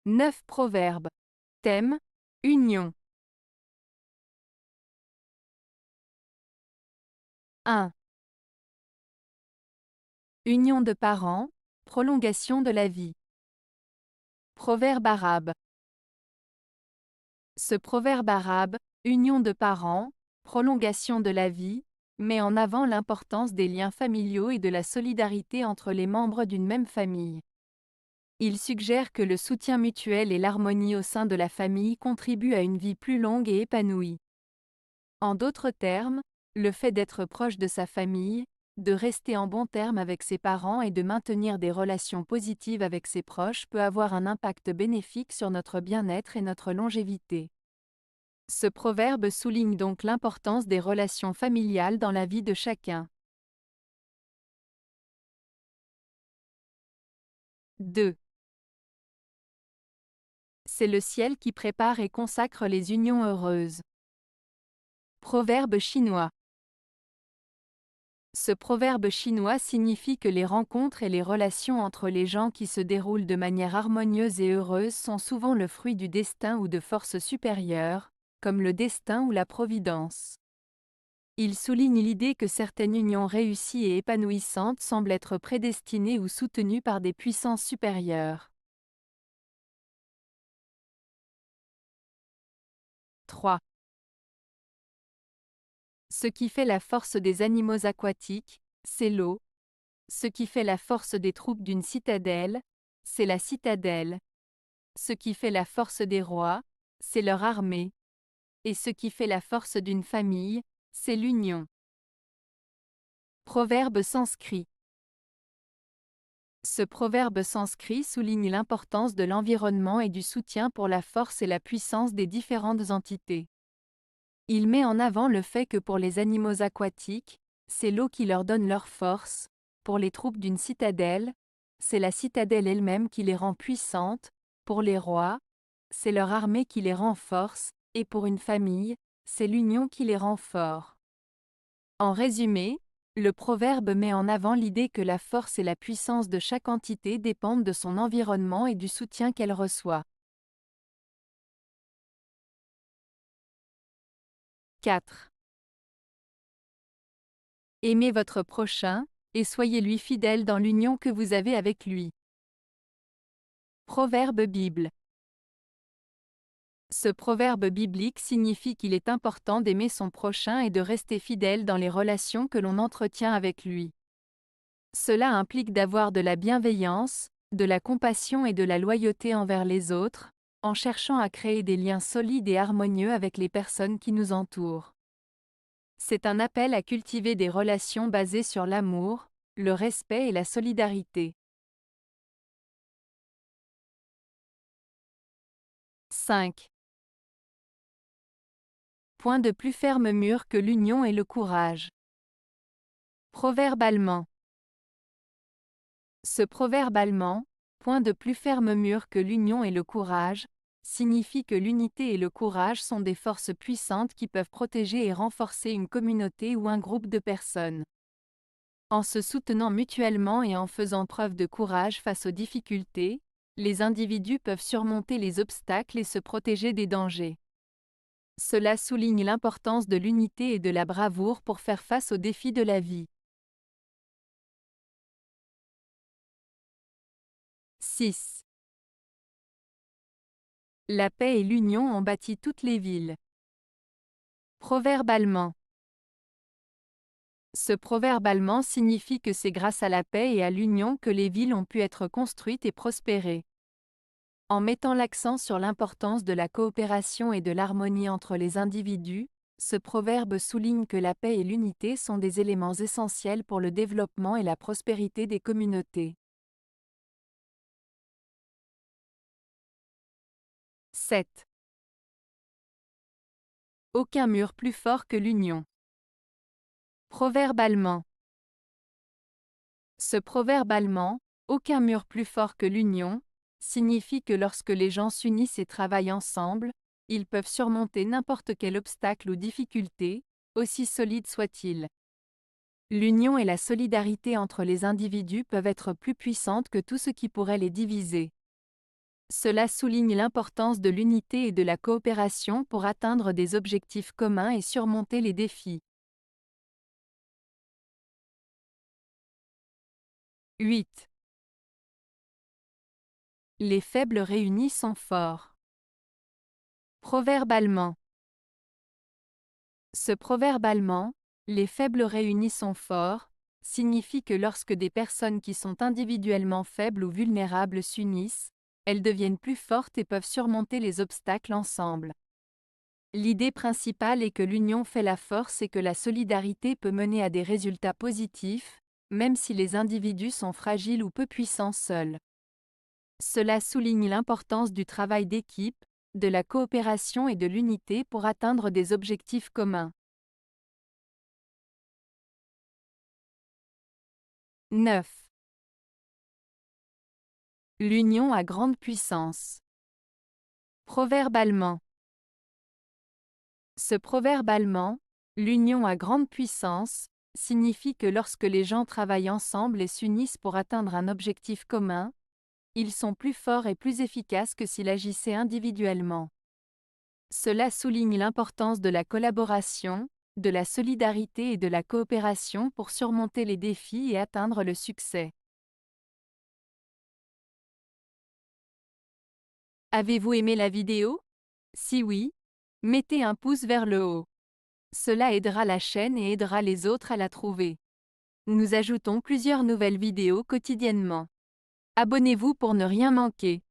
9 proverbes. Thème: Union. 1. Union de parents, prolongation de la vie. Proverbe arabe. Ce proverbe arabe, union de parents, prolongation de la vie, met en avant l'importance des liens familiaux et de la solidarité entre les membres d'une même famille. Il suggère que le soutien mutuel et l'harmonie au sein de la famille contribuent à une vie plus longue et épanouie. En d'autres termes, le fait d'être proche de sa famille, de rester en bons termes avec ses parents et de maintenir des relations positives avec ses proches peut avoir un impact bénéfique sur notre bien-être et notre longévité. Ce proverbe souligne donc l'importance des relations familiales dans la vie de chacun. 2. C'est le ciel qui prépare et consacre les unions heureuses. Proverbe chinois. Ce proverbe chinois signifie que les rencontres et les relations entre les gens qui se déroulent de manière harmonieuse et heureuse sont souvent le fruit du destin ou de forces supérieures, comme le destin ou la providence. Il souligne l'idée que certaines unions réussies et épanouissantes semblent être prédestinées ou soutenues par des puissances supérieures. 3. Ce qui fait la force des animaux aquatiques, c'est l'eau. Ce qui fait la force des troupes d'une citadelle, c'est la citadelle. Ce qui fait la force des rois, c'est leur armée. Et ce qui fait la force d'une famille, c'est l'union. Proverbe sanskrit. Ce proverbe sanskrit souligne l'importance de l'environnement et du soutien pour la force et la puissance des différentes entités. Il met en avant le fait que pour les animaux aquatiques, c'est l'eau qui leur donne leur force, pour les troupes d'une citadelle, c'est la citadelle elle-même qui les rend puissantes, pour les rois, c'est leur armée qui les renforce, et pour une famille, c'est l'union qui les rend forts. En résumé, le proverbe met en avant l'idée que la force et la puissance de chaque entité dépendent de son environnement et du soutien qu'elle reçoit. 4. Aimez votre prochain, et soyez lui fidèle dans l'union que vous avez avec lui. Proverbe Bible. Ce proverbe biblique signifie qu'il est important d'aimer son prochain et de rester fidèle dans les relations que l'on entretient avec lui. Cela implique d'avoir de la bienveillance, de la compassion et de la loyauté envers les autres, en cherchant à créer des liens solides et harmonieux avec les personnes qui nous entourent. C'est un appel à cultiver des relations basées sur l'amour, le respect et la solidarité. 5. Point de plus ferme mur que l'union et le courage. Proverbe allemand. Ce proverbe allemand, point de plus ferme mur que l'union et le courage, signifie que l'unité et le courage sont des forces puissantes qui peuvent protéger et renforcer une communauté ou un groupe de personnes. En se soutenant mutuellement et en faisant preuve de courage face aux difficultés, les individus peuvent surmonter les obstacles et se protéger des dangers. Cela souligne l'importance de l'unité et de la bravoure pour faire face aux défis de la vie. 6. La paix et l'union ont bâti toutes les villes. Proverbe allemand. Ce proverbe allemand signifie que c'est grâce à la paix et à l'union que les villes ont pu être construites et prospérer. En mettant l'accent sur l'importance de la coopération et de l'harmonie entre les individus, ce proverbe souligne que la paix et l'unité sont des éléments essentiels pour le développement et la prospérité des communautés. 7. Aucun mur plus fort que l'union. Proverbe allemand. Ce proverbe allemand, aucun mur plus fort que l'union, signifie que lorsque les gens s'unissent et travaillent ensemble, ils peuvent surmonter n'importe quel obstacle ou difficulté, aussi solide soit-il. L'union et la solidarité entre les individus peuvent être plus puissantes que tout ce qui pourrait les diviser. Cela souligne l'importance de l'unité et de la coopération pour atteindre des objectifs communs et surmonter les défis. 8. Les faibles réunis sont forts. Proverbe allemand. Ce proverbe allemand, les faibles réunis sont forts, signifie que lorsque des personnes qui sont individuellement faibles ou vulnérables s'unissent, elles deviennent plus fortes et peuvent surmonter les obstacles ensemble. L'idée principale est que l'union fait la force et que la solidarité peut mener à des résultats positifs, même si les individus sont fragiles ou peu puissants seuls. Cela souligne l'importance du travail d'équipe, de la coopération et de l'unité pour atteindre des objectifs communs. 9. L'union à grande puissance. Proverbe allemand. Ce proverbe allemand, l'union à grande puissance, signifie que lorsque les gens travaillent ensemble et s'unissent pour atteindre un objectif commun, ils sont plus forts et plus efficaces que s'ils agissaient individuellement. Cela souligne l'importance de la collaboration, de la solidarité et de la coopération pour surmonter les défis et atteindre le succès. Avez-vous aimé la vidéo? Si oui, mettez un pouce vers le haut. Cela aidera la chaîne et aidera les autres à la trouver. Nous ajoutons plusieurs nouvelles vidéos quotidiennement. Abonnez-vous pour ne rien manquer.